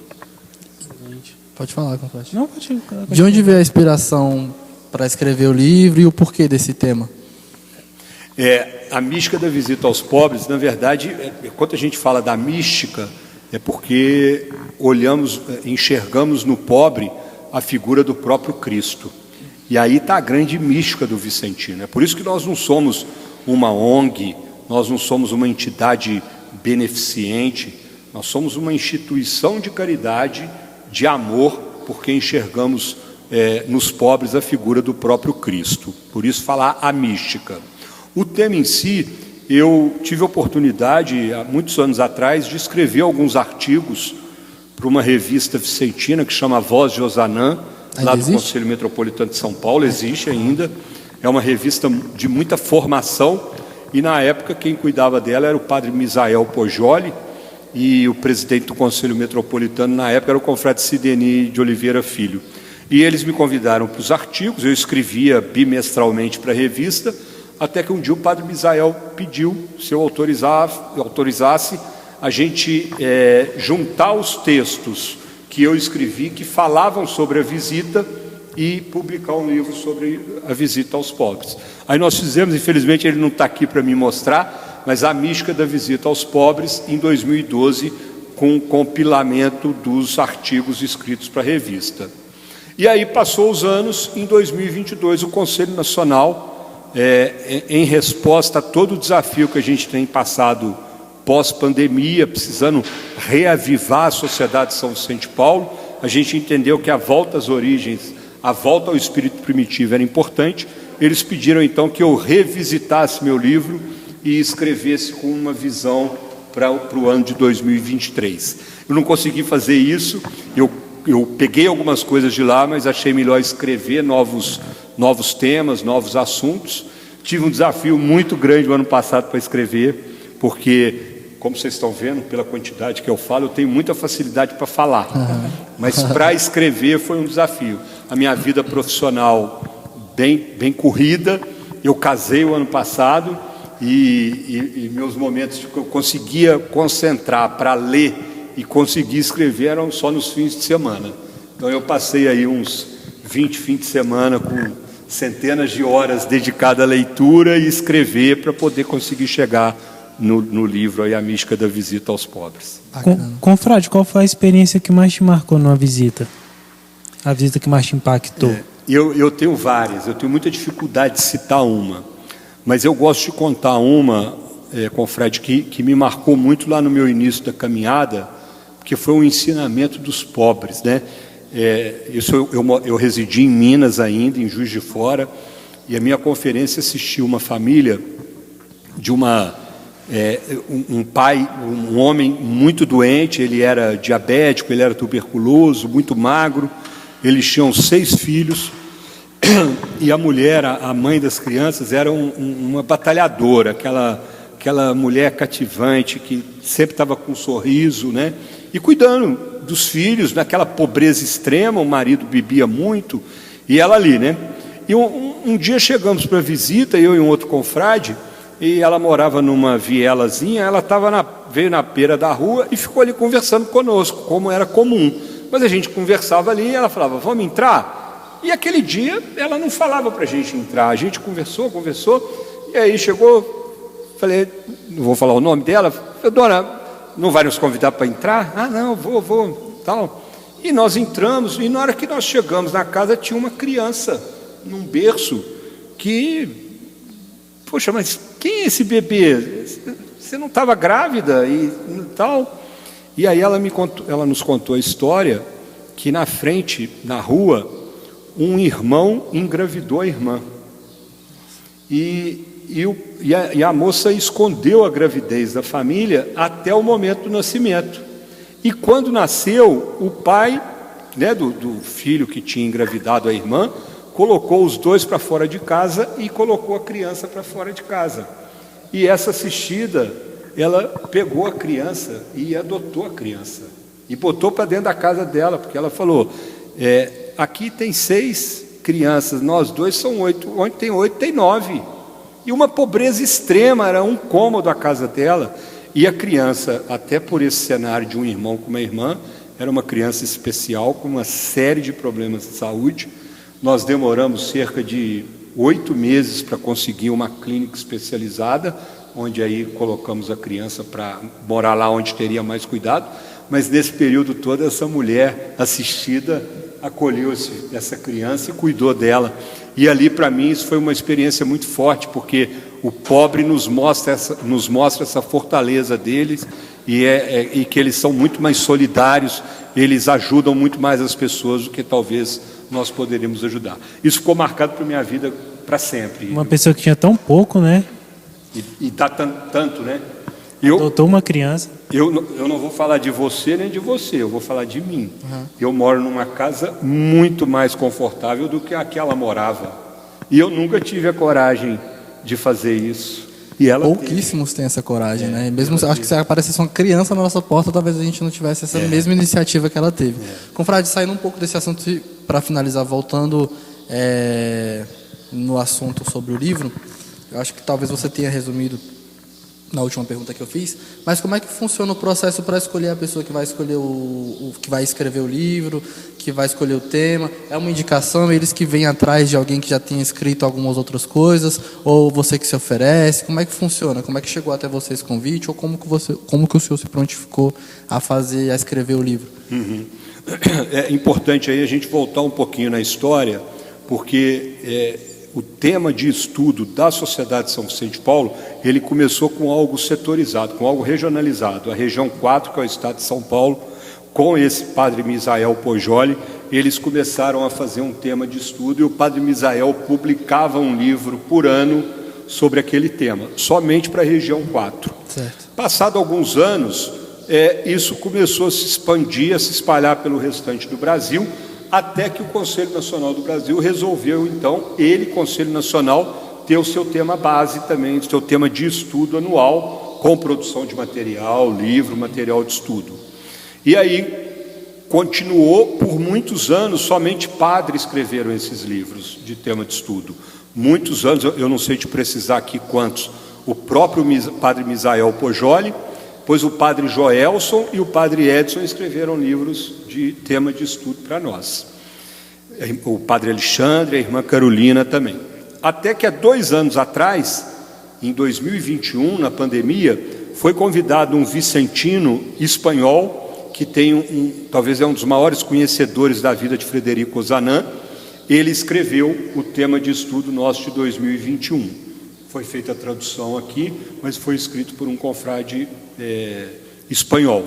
Pode falar, Confrade. Não, pode. De onde veio a inspiração para escrever o livro e o porquê desse tema? A mística da visita aos pobres, na verdade, quando a gente fala da mística, é porque enxergamos no pobre a figura do próprio Cristo. E aí está a grande mística do Vicentino. É por isso que nós não somos uma ONG, nós não somos uma entidade beneficente, nós somos uma instituição de caridade, de amor, porque enxergamos nos pobres a figura do próprio Cristo. Por isso falar a mística. O tema em si, eu tive a oportunidade, há muitos anos atrás, de escrever alguns artigos para uma revista vicentina que chama Voz de Ozanam, lá do Conselho Metropolitano de São Paulo, existe ainda. É uma revista de muita formação e, na época, quem cuidava dela era o padre Misael Poggioli e o presidente do Conselho Metropolitano, na época, era o confrade Sideni de Oliveira Filho. E eles me convidaram para os artigos, eu escrevia bimestralmente para a revista, até que um dia o padre Misael pediu, se eu autorizasse, a gente juntar os textos que eu escrevi, que falavam sobre a visita, e publicar um livro sobre a visita aos pobres. Aí nós fizemos, infelizmente ele não está aqui para me mostrar, mas a mística da visita aos pobres, em 2012, com o compilamento dos artigos escritos para a revista. E aí passou os anos, em 2022, o Conselho Nacional, em resposta a todo o desafio que a gente tem passado pós-pandemia, precisando reavivar a sociedade de São Vicente de Paulo, a gente entendeu que a volta às origens, a volta ao espírito primitivo era importante. Eles pediram então que eu revisitasse meu livro e escrevesse com uma visão para o ano de 2023. Eu não consegui fazer isso, eu peguei algumas coisas de lá, mas achei melhor escrever novos temas, novos assuntos. Tive um desafio muito grande no ano passado para escrever, porque, como vocês estão vendo, pela quantidade que eu falo, eu tenho muita facilidade para falar. Mas para escrever foi um desafio. A minha vida profissional bem corrida, eu casei o ano passado e meus momentos que eu conseguia concentrar para ler e conseguir escrever eram só nos fins de semana. Então eu passei aí uns 20 fins de semana com centenas de horas dedicadas à leitura e escrever para poder conseguir chegar no livro aí, A Mística da Visita aos Pobres. Confrade, qual foi a experiência que mais te marcou numa visita? A visita que mais te impactou? Eu tenho várias, eu tenho muita dificuldade de citar uma, mas eu gosto de contar uma, confrade, que me marcou muito lá no meu início da caminhada, porque foi um ensinamento dos pobres, né? Eu residi em Minas ainda, em Juiz de Fora, e a minha conferência assistiu uma família de um pai, um homem muito doente, ele era diabético, ele era tuberculoso, muito magro, eles tinham 6 filhos, e a mulher, a mãe das crianças, era uma batalhadora, aquela mulher cativante, que sempre estava com um sorriso, né? E cuidando dos filhos, naquela pobreza extrema, o marido bebia muito, e ela ali, né? E um dia chegamos para visita, eu e um outro confrade, e ela morava numa vielazinha, ela veio na beira da rua e ficou ali conversando conosco, como era comum. Mas a gente conversava ali e ela falava, vamos entrar? E aquele dia ela não falava para a gente entrar, a gente conversou, e aí chegou, falei, não vou falar o nome dela, falei, dona, não vai nos convidar para entrar? Ah, não, vou, tal. E nós entramos, e na hora que nós chegamos na casa tinha uma criança num berço que... Poxa, mas quem é esse bebê? Você não estava grávida e tal? E aí ela nos contou a história que na frente, na rua, um irmão engravidou a irmã. E a moça escondeu a gravidez da família até o momento do nascimento. E quando nasceu, o pai, né, do filho que tinha engravidado a irmã, colocou os 2 para fora de casa e colocou a criança para fora de casa. E essa assistida, ela pegou a criança e adotou a criança. E botou para dentro da casa dela, porque ela falou, aqui tem 6 crianças, nós 2 são 8, onde tem 8 tem 9. E uma pobreza extrema, era um cômodo a casa dela. E a criança, até por esse cenário de um irmão com uma irmã, era uma criança especial, com uma série de problemas de saúde. Nós demoramos cerca de 8 meses para conseguir uma clínica especializada, onde aí colocamos a criança para morar lá onde teria mais cuidado, mas nesse período todo essa mulher assistida acolheu essa criança e cuidou dela. E ali para mim isso foi uma experiência muito forte, porque o pobre nos mostra essa fortaleza deles e que eles são muito mais solidários, eles ajudam muito mais as pessoas do que talvez nós poderíamos ajudar. Isso ficou marcado para a minha vida para sempre. Uma pessoa que tinha tão pouco, né? E dá tanto, né? Adotou uma criança. Eu não vou falar de você nem de você, eu vou falar de mim. Uhum. Eu moro numa casa muito mais confortável do que a que ela morava. E eu nunca tive a coragem de fazer isso. E ela pouquíssimos têm essa coragem, né? Mesmo acho que se aparecesse uma criança na nossa porta, talvez a gente não tivesse essa mesma iniciativa que ela teve. Confrade, saindo um pouco desse assunto, para finalizar, voltando no assunto sobre o livro, eu acho que talvez você tenha resumido na última pergunta que eu fiz, mas como é que funciona o processo para escolher a pessoa que vai escolher que vai escrever o livro, que vai escolher o tema? É uma indicação, eles que vêm atrás de alguém que já tenha escrito algumas outras coisas, ou você que se oferece? Como é que funciona? Como é que chegou até você esse convite, ou como que o senhor se prontificou a escrever o livro? Uhum. É importante aí a gente voltar um pouquinho na história, porque o tema de estudo da Sociedade de São Vicente de Paulo, ele começou com algo setorizado, com algo regionalizado. A região 4, que é o estado de São Paulo, com esse padre Misael Pojoli, eles começaram a fazer um tema de estudo, e o padre Misael publicava um livro por ano sobre aquele tema, somente para a região 4. Certo. Passado alguns anos, isso começou a se expandir, a se espalhar pelo restante do Brasil, até que o Conselho Nacional do Brasil resolveu, então, Conselho Nacional, ter o seu tema base também, o seu tema de estudo anual, com produção de material, livro, material de estudo. E aí, continuou por muitos anos, somente padres escreveram esses livros de tema de estudo. Muitos anos, eu não sei te precisar aqui quantos, o próprio padre Misael Pojoli, pois o padre Joelson e o padre Edson escreveram livros de tema de estudo para nós. O padre Alexandre, a irmã Carolina também. Até que há 2 anos atrás, em 2021, na pandemia, foi convidado um vicentino espanhol, que tem talvez é um dos maiores conhecedores da vida de Frederico Ozanam. Ele escreveu o tema de estudo nosso de 2021. Foi feita a tradução aqui, mas foi escrito por um confrade espanhol.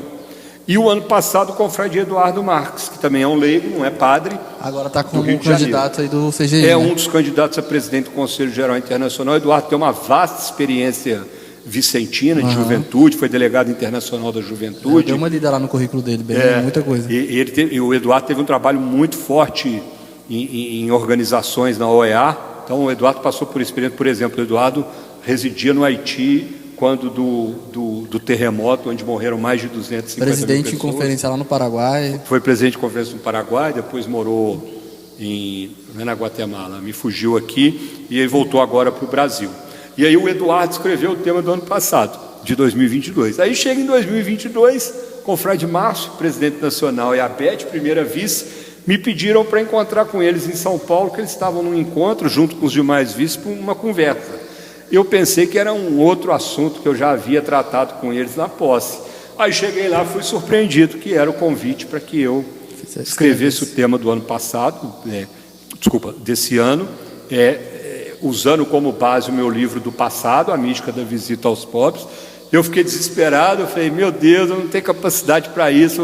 E o ano passado, o confrade Eduardo Marques, que também é um leigo, não é padre. Agora está como Rio de candidato aí do CGI. É né? um dos candidatos a presidente do Conselho Geral Internacional. O Eduardo tem uma vasta experiência vicentina de juventude, foi delegado internacional da juventude. Deu uma lida lá no currículo dele, muita coisa. E o Eduardo teve um trabalho muito forte em organizações na OEA. Então, o Eduardo passou por experiência. Por exemplo, o Eduardo residia no Haiti quando do terremoto, onde morreram mais de 250 mil Presidente pessoas. em conferência lá no Paraguai. Foi presidente de conferência no Paraguai, depois morou na Guatemala. Me fugiu aqui e aí voltou agora para o Brasil. E aí o Eduardo escreveu o tema do ano passado, de 2022. Aí chega em 2022, confrade Márcio, presidente nacional, e a Beth, primeira vice, me pediram para encontrar com eles em São Paulo, que eles estavam num encontro junto com os demais vices para uma conversa. Eu pensei que era um outro assunto que eu já havia tratado com eles na posse. Aí cheguei lá, fui surpreendido que era o convite para que eu escrevesse o tema do ano passado, desse ano, usando como base o meu livro do passado, A Mística da Visita aos Pobres. Eu fiquei desesperado, eu falei, meu Deus, eu não tenho capacidade para isso,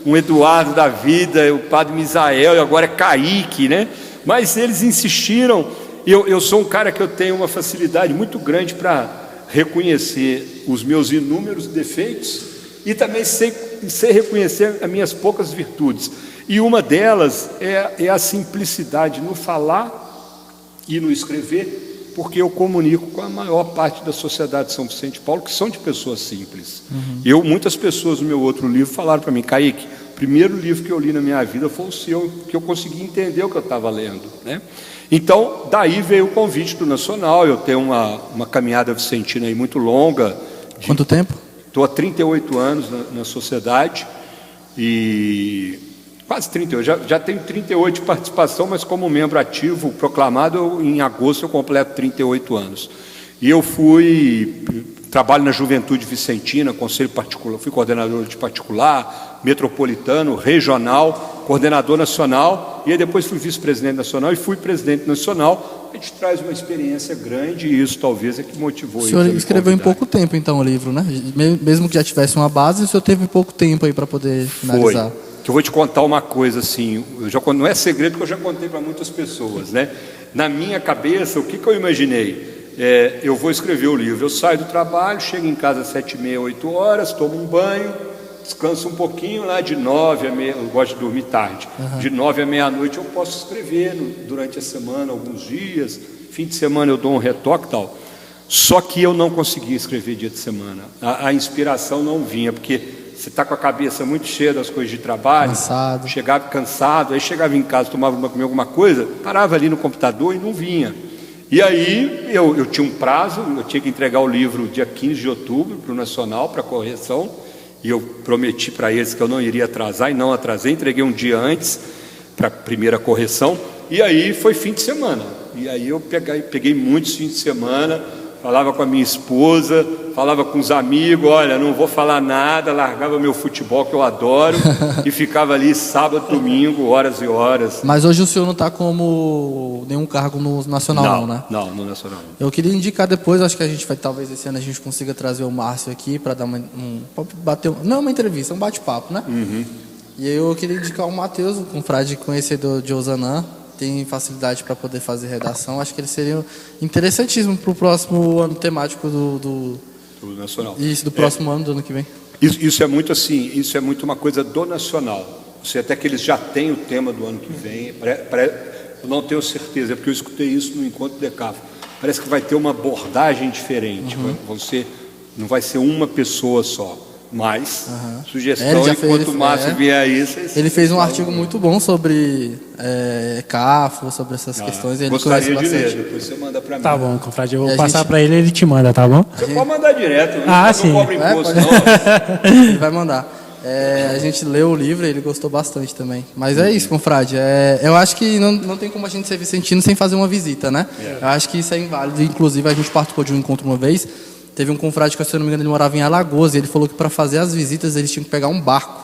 um Eduardo da vida, o padre Misael, e agora é Kaique, né? Mas eles insistiram. Eu sou um cara que eu tenho uma facilidade muito grande para reconhecer os meus inúmeros defeitos e também sei reconhecer as minhas poucas virtudes. E uma delas é a simplicidade no falar e no escrever, porque eu comunico com a maior parte da sociedade de São Vicente de Paulo, que são de pessoas simples. Muitas pessoas no meu outro livro falaram para mim, Kaique, o primeiro livro que eu li na minha vida foi o seu, que eu consegui entender o que eu estava lendo, né? Então, daí veio o convite do Nacional. Eu tenho uma caminhada vicentina aí muito longa. Quanto tempo? Estou há 38 anos na sociedade, e quase 38, já tenho 38 de participação, mas como membro ativo proclamado, em agosto eu completo 38 anos. E eu trabalho na Juventude Vicentina, Conselho Particular, fui coordenador de particular, metropolitano, regional, coordenador nacional, e aí depois fui vice-presidente nacional e fui presidente nacional. A gente traz uma experiência grande e isso talvez é que motivou isso. O senhor escreveu em pouco tempo, então, o livro, né? Mesmo que já tivesse uma base, o senhor teve pouco tempo aí para poder finalizar. Que eu vou te contar uma coisa assim, não é segredo que eu já contei para muitas pessoas, né? Na minha cabeça, o que eu imaginei? Eu vou escrever o livro, eu saio do trabalho, chego em casa às 7h30, 8 horas, tomo um banho, descanso um pouquinho, lá de 9 a meia, eu gosto de dormir tarde, de 9 à meia-noite eu posso escrever durante a semana, alguns dias, fim de semana eu dou um retoque e tal. Só que eu não conseguia escrever dia de semana, a inspiração não vinha, porque você está com a cabeça muito cheia das coisas de trabalho, chegava cansado, aí chegava em casa, tomava comer alguma coisa, parava ali no computador e não vinha. E aí eu tinha um prazo, eu tinha que entregar o livro dia 15 de outubro para o Nacional, para correção, e eu prometi para eles que eu não iria atrasar, e não atrasei, entreguei um dia antes para a primeira correção, e aí foi fim de semana. E aí eu peguei muitos fins de semana, falava com a minha esposa, falava com os amigos, olha, não vou falar nada, largava meu futebol que eu adoro e ficava ali sábado, domingo, horas e horas. Mas hoje o senhor não está como nenhum cargo no Nacional, não, né? Não, no Nacional. Eu queria indicar depois, acho que a gente vai, talvez esse ano a gente consiga trazer o Márcio aqui para dar não uma entrevista, um bate-papo, né? E aí eu queria indicar o Matheus, um confrade conhecedor de Ozanam, tem facilidade para poder fazer redação. Acho que ele seria interessantíssimo para o próximo ano temático do Nacional. Isso, do próximo ano, do ano que vem. Isso é muito assim, isso é muito uma coisa do Nacional. Até que eles já têm o tema do ano que vem. Eu não tenho certeza, é porque eu escutei isso no encontro de CAF. Parece que vai ter uma abordagem diferente. Não vai ser uma pessoa só. Mas, sugestão, enquanto o Márcio vier aí... Ele fez um artigo muito bom sobre CAFO, sobre essas questões. Ele gostaria de ler, depois você manda para mim. Tá bom, confrade, eu vou passar para ele te manda, tá bom? Você pode mandar direto, sim. Não cobra imposto, não. Ele vai mandar. A gente leu o livro e ele gostou bastante também. Mas é isso, confrade. Eu acho que não tem como a gente ser vicentino sem fazer uma visita, né? Eu acho que isso é inválido. Inclusive, a gente participou de um encontro uma vez. Teve um confrade que, se eu não me engano, ele morava em Alagoas, e ele falou que para fazer as visitas eles tinham que pegar um barco.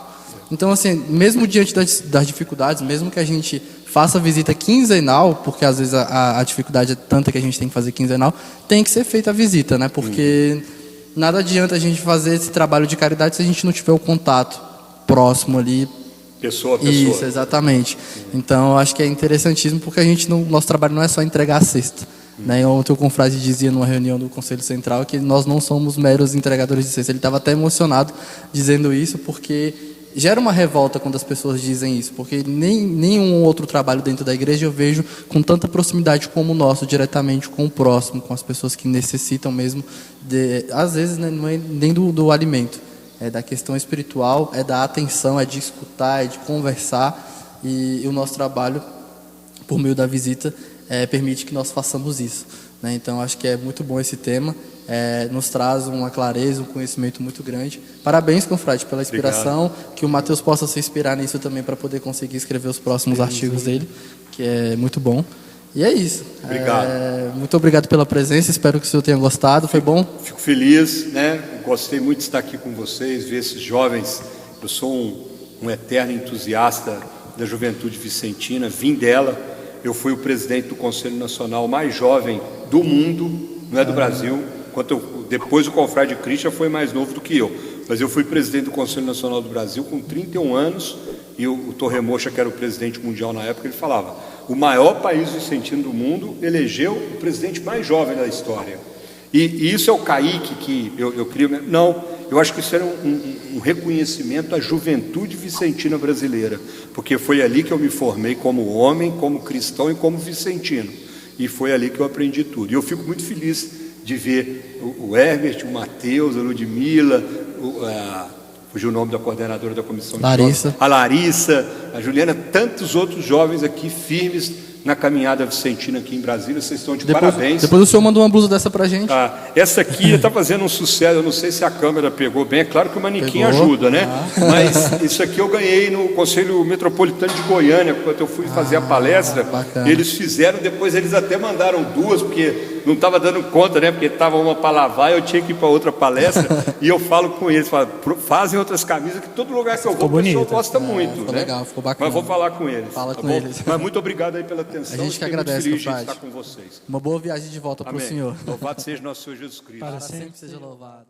Então, assim, mesmo diante das dificuldades, mesmo que a gente faça a visita quinzenal, porque às vezes a dificuldade é tanta que a gente tem que fazer quinzenal, tem que ser feita a visita, né? Porque nada adianta a gente fazer esse trabalho de caridade se a gente não tiver o contato próximo ali. Pessoa a pessoa. Isso, exatamente. Então, eu acho que é interessantíssimo porque a gente nosso trabalho não é só entregar a cesta. Né? Ontem o confrade dizia numa reunião do Conselho Central que nós não somos meros entregadores de cesta. Ele estava até emocionado dizendo isso porque gera uma revolta quando as pessoas dizem isso, porque nenhum outro trabalho dentro da igreja eu vejo com tanta proximidade como o nosso, diretamente com o próximo, com as pessoas que necessitam mesmo, às vezes, né, não é nem do alimento, é da questão espiritual, é da atenção, é de escutar, é de conversar, e o nosso trabalho, por meio da visita, permite que nós façamos isso. Né? Então, acho que é muito bom esse tema, nos traz uma clareza, um conhecimento muito grande. Parabéns, confrade, pela inspiração. Obrigado. Que o Mateus possa se inspirar nisso também para poder conseguir escrever os próximos artigos dele, que é muito bom. E é isso. Obrigado. Muito obrigado pela presença, espero que o senhor tenha gostado. Foi bom? Fico feliz, né? Gostei muito de estar aqui com vocês, ver esses jovens. Eu sou um eterno entusiasta da juventude vicentina, vim dela. Eu fui o presidente do Conselho Nacional mais jovem do mundo, não é do Brasil. Depois o confrade Christian foi mais novo do que eu, mas eu fui presidente do Conselho Nacional do Brasil com 31 anos, e o Torremocha, que era o presidente mundial na época, ele falava: o maior país vicentino do mundo elegeu o presidente mais jovem da história. E isso é o Kaique que eu queria... Não, eu acho que isso era um reconhecimento à juventude vicentina brasileira, porque foi ali que eu me formei como homem, como cristão e como vicentino, e foi ali que eu aprendi tudo. E eu fico muito feliz de ver o Herbert, o Mateus, a Ludmila, fugiu o nome da coordenadora da comissão de jovens, a Larissa, a Juliana, tantos outros jovens aqui firmes na caminhada vicentina aqui em Brasília. Vocês estão de parabéns. Depois o senhor mandou uma blusa dessa pra gente. Essa aqui está fazendo um sucesso. Eu não sei se a câmera pegou bem. É claro que o manequim ajuda, né? Mas isso aqui eu ganhei no Conselho Metropolitano de Goiânia, quando eu fui fazer a palestra. Bacana. Eles fizeram, depois eles até mandaram duas, porque não estava dando conta, né? Porque estava uma para lavar, eu tinha que ir para outra palestra. E eu falo com eles, fazem outras camisas, que todo lugar que eu vou, o pessoal gosta muito. Ficou né? legal, ficou bacana. Mas vou falar com eles. Fala com bom? eles. Mas muito obrigado aí pela atenção. A gente que agradece, muito feliz de confrade. estar com vocês. Uma boa viagem de volta para o senhor. Louvado seja nosso Senhor Jesus Cristo. Para sempre seja louvado.